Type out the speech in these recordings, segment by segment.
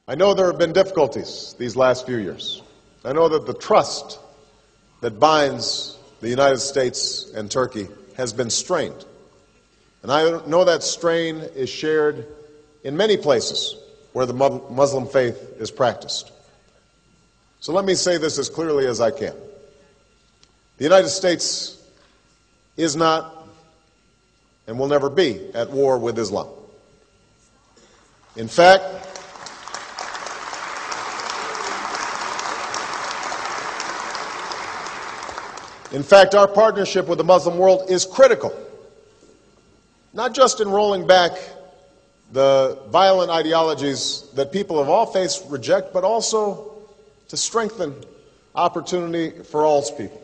I know there have been difficulties these last few years. I know that the trust that binds the United States and Turkey has been strained. And I know that strain is shared in many places where the Muslim faith is practiced. So let me say this as clearly as I can. The United States is not and will never be at war with Islam. In fact, our partnership with the Muslim world is critical, not just in rolling back the violent ideologies that people of all faiths reject, but also to strengthen opportunity for all people.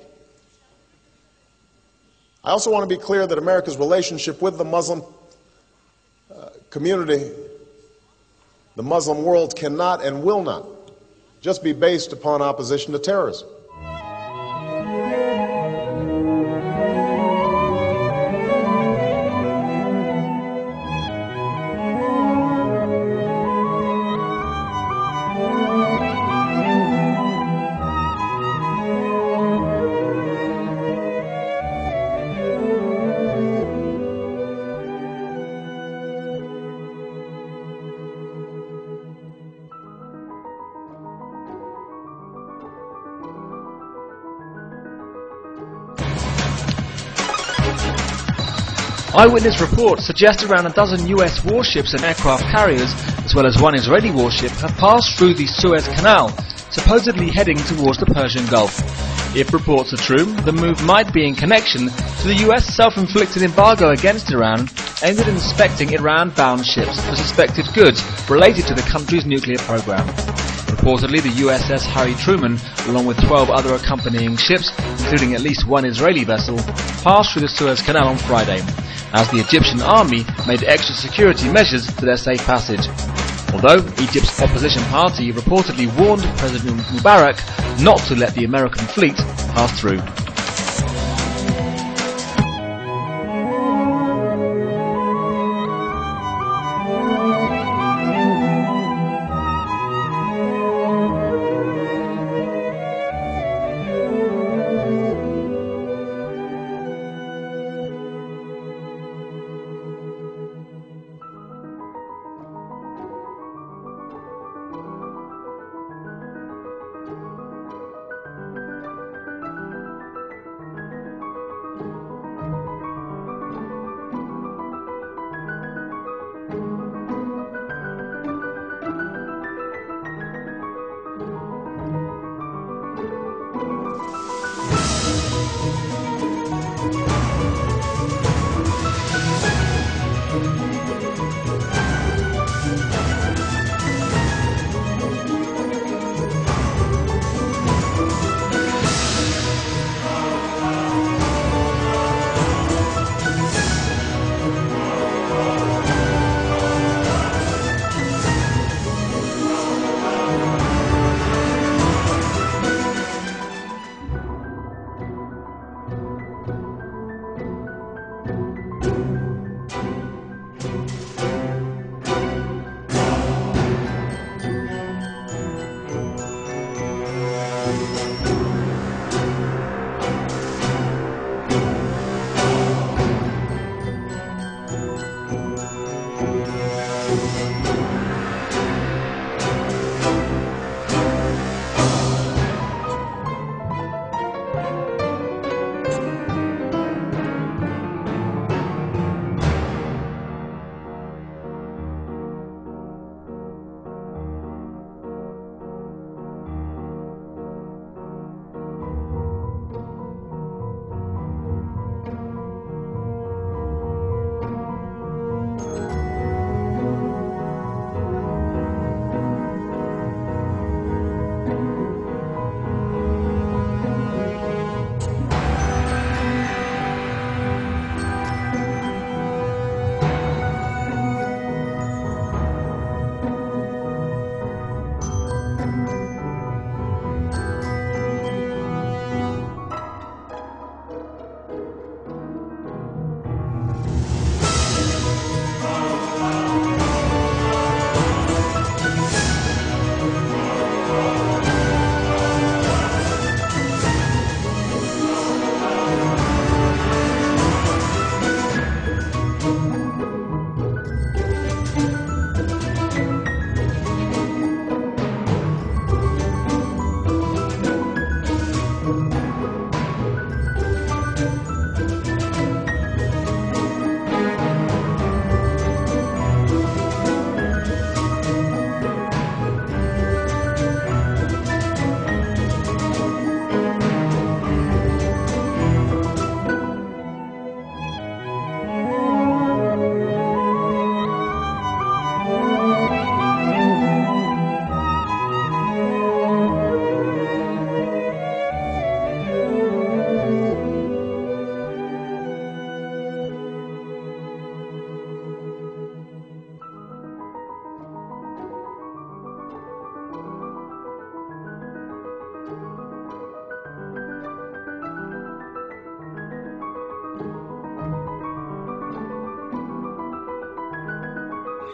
I also want to be clear that America's relationship with the Muslim community, the Muslim world, cannot and will not just be based upon opposition to terrorism. Eyewitness reports suggest around a dozen US warships and aircraft carriers, as well as one Israeli warship, have passed through the Suez Canal, supposedly heading towards the Persian Gulf. If reports are true, the move might be in connection to the US self-inflicted embargo against Iran aimed at inspecting Iran-bound ships for suspected goods related to the country's nuclear program. Reportedly, the USS Harry Truman, along with 12 other accompanying ships, including at least one Israeli vessel, passed through the Suez Canal on Friday, as the Egyptian army made extra security measures for their safe passage. Although Egypt's opposition party reportedly warned President Mubarak not to let the American fleet pass through.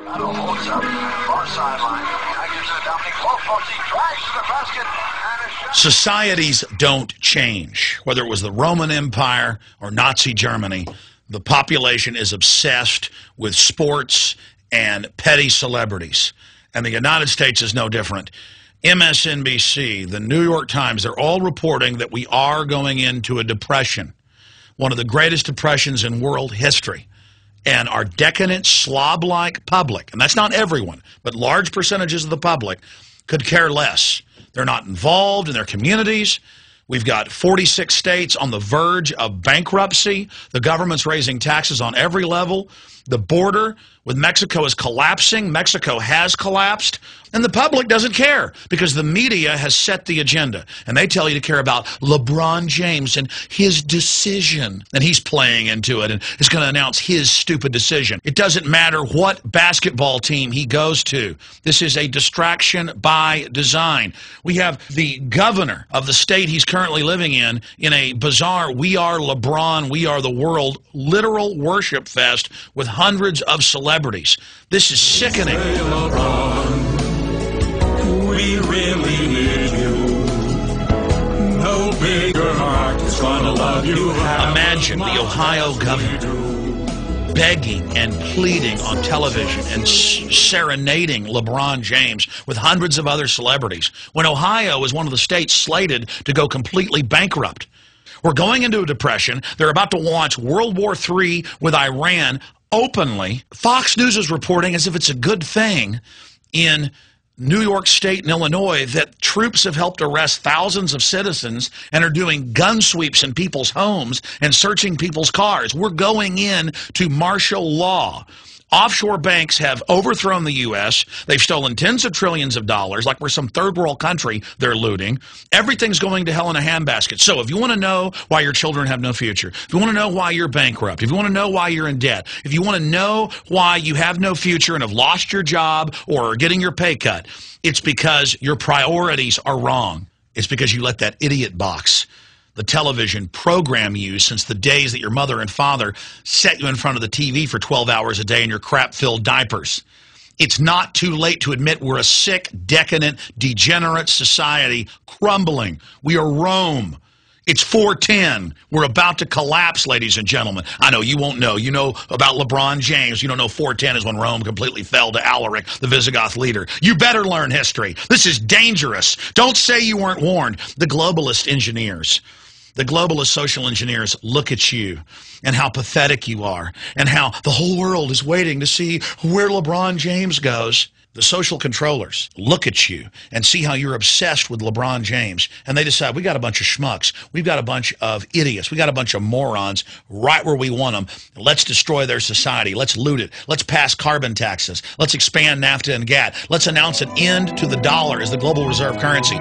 Battle holds up, far sideline. Back into the Dominic Close, he drives to the basket, and a shot. Societies don't change. Whether it was the Roman Empire or Nazi Germany, the population is obsessed with sports and petty celebrities. And the United States is no different. MSNBC, the New York Times, they're all reporting that we are going into a depression, one of the greatest depressions in world history. And our decadent, slob-like public, and that's not everyone, but large percentages of the public, could care less. They're not involved in their communities. We've got 46 states on the verge of bankruptcy. The government's raising taxes on every level. The border with Mexico is collapsing. Mexico has collapsed. And the public doesn't care because the media has set the agenda. And they tell you to care about LeBron James and his decision. And he's playing into it and is going to announce his stupid decision. It doesn't matter what basketball team he goes to. This is a distraction by design. We have the governor of the state he's currently living in a bizarre "We Are LeBron, We Are the World" literal worship fest with hundreds of celebrities. This is sickening. Hey, LeBron, we really need you. No bigger heart is gonna love you. Imagine the Ohio governor begging and pleading on television and serenading LeBron James with hundreds of other celebrities when Ohio is one of the states slated to go completely bankrupt. We're going into a depression. They're about to launch World War III with Iran openly. Fox News is reporting as if it's a good thing in New York State and Illinois that troops have helped arrest thousands of citizens and are doing gun sweeps in people's homes and searching people's cars. We're going in to martial law. Offshore banks have overthrown the U.S. They've stolen tens of trillions of dollars, like we're some third world country they're looting. Everything's going to hell in a handbasket. So if you want to know why your children have no future, if you want to know why you're bankrupt, if you want to know why you're in debt, if you want to know why you have no future and have lost your job or are getting your pay cut, it's because your priorities are wrong. It's because you let that idiot box, the television, program you since the days that your mother and father set you in front of the TV for 12 hours a day in your crap-filled diapers. It's not too late to admit we're a sick, decadent, degenerate society crumbling. We are Rome. It's 410. We're about to collapse, ladies and gentlemen. I know you won't know. You know about LeBron James. You don't know 410 is when Rome completely fell to Alaric, the Visigoth leader. You better learn history. This is dangerous. Don't say you weren't warned. The globalist engineers, the globalist social engineers look at you and how pathetic you are and how the whole world is waiting to see where LeBron James goes. The social controllers look at you and see how you're obsessed with LeBron James, and they decide, we got a bunch of schmucks. We've got a bunch of idiots. We got a bunch of morons right where we want them. Let's destroy their society. Let's loot it. Let's pass carbon taxes. Let's expand NAFTA and GATT. Let's announce an end to the dollar as the global reserve currency.